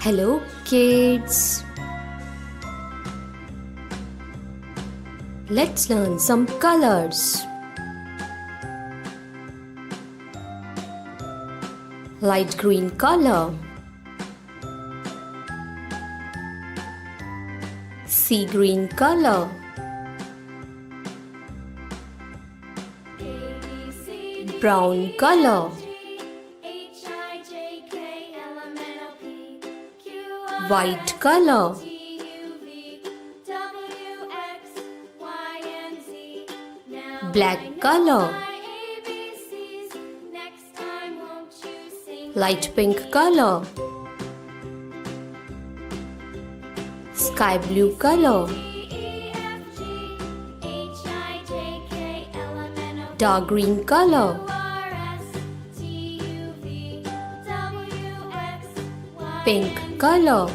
Hello kids! Let's learn some colors. Light green color, sea green color, brown color, white color, black color, light pink color, sky blue color, dark green color, pink color,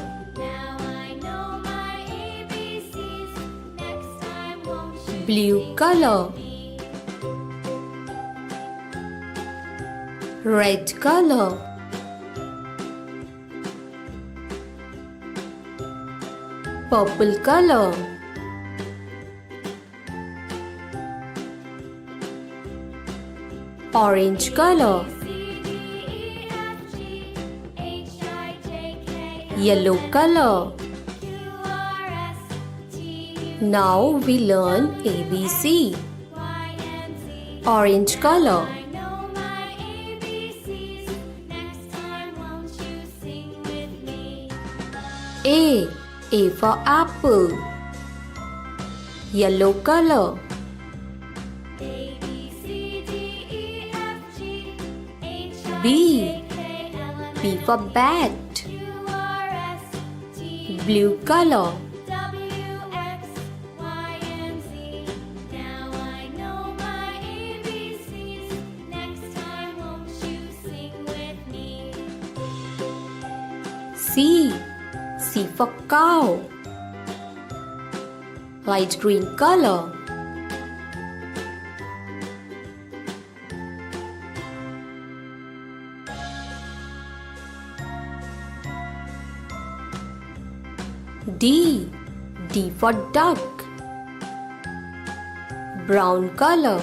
blue color, red color, purple color, orange color, yellow color. Now we learn ABC. Orange color, A for apple, yellow color, B for bat, blue color, C for cow, light green color, D for duck, brown color,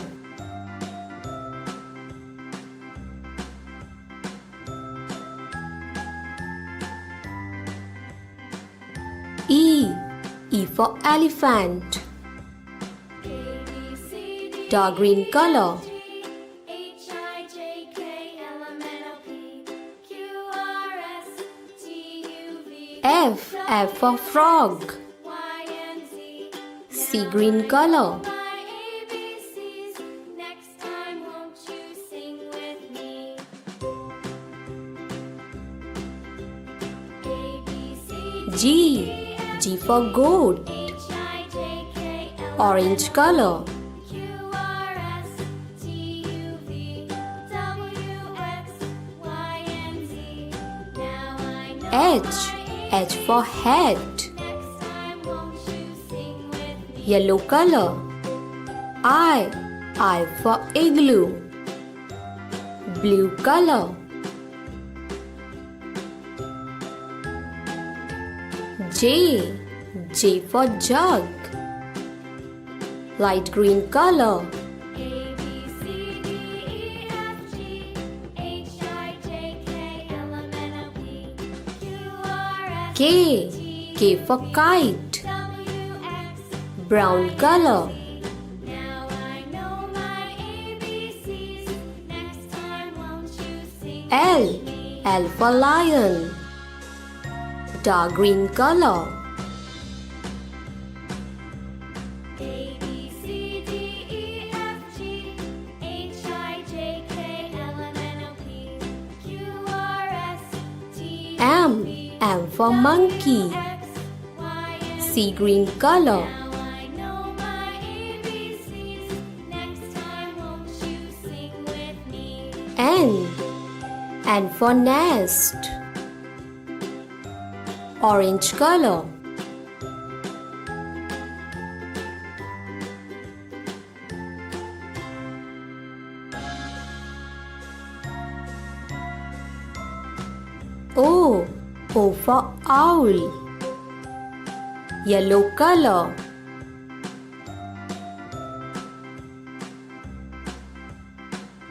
E for elephant, dark green color, F for frog, sea green color, G for goat, orange color, H for hat, yellow color, I for igloo, blue color, J for jug, light green color, K for kite, brown color, L for lion, dark green color, M for monkey, sea green color, N for nest, orange color, O for owl. Yellow color.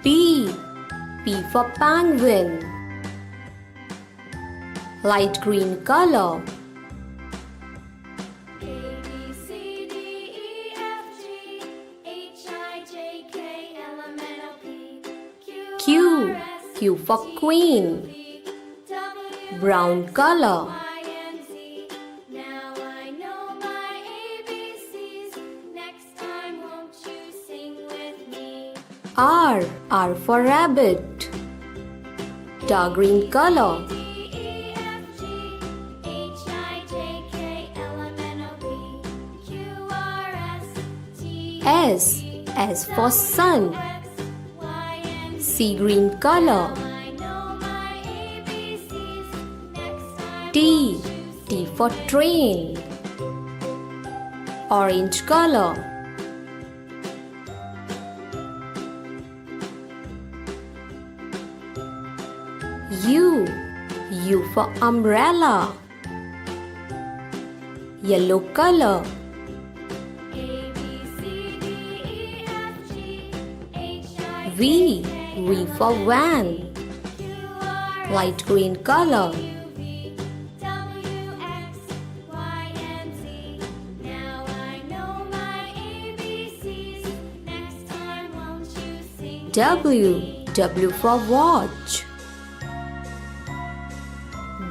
P. P for penguin. Light green color. Q. Q for queen. Brown color. R. R for rabbit. Dark green color. S. S for sun. Sea green color. T. T for train. Orange color. U. U for umbrella. Yellow color. V. V for van. Light green color. W. W for watch.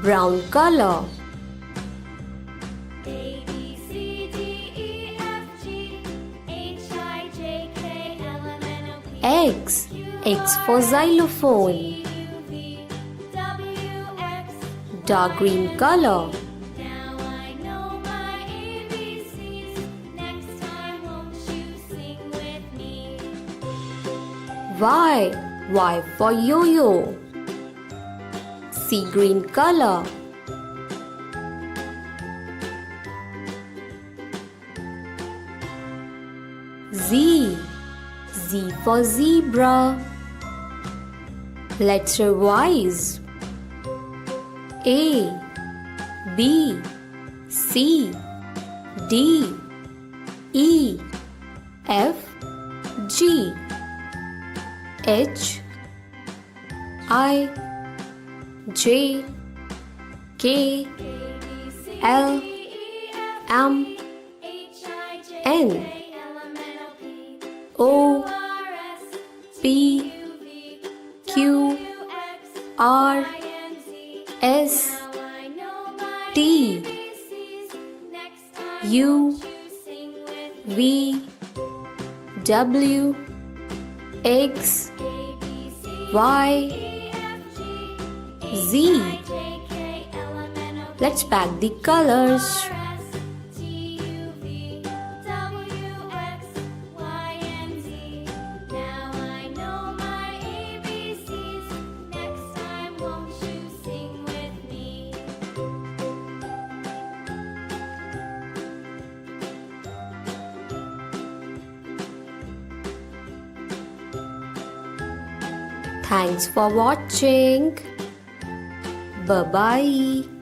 Brown color. X. X for xylophone. Dark green color. Y. Y for yo-yo. Sea green color. Z. Z for zebra. Let's revise. A. B. C. D. E. F. G. H. I. J. K. L. M. N. O. P. Q. R. S. T. U. V. W. X. Y. Z. Let's pack the colors. Thanks for watching. Bye-bye.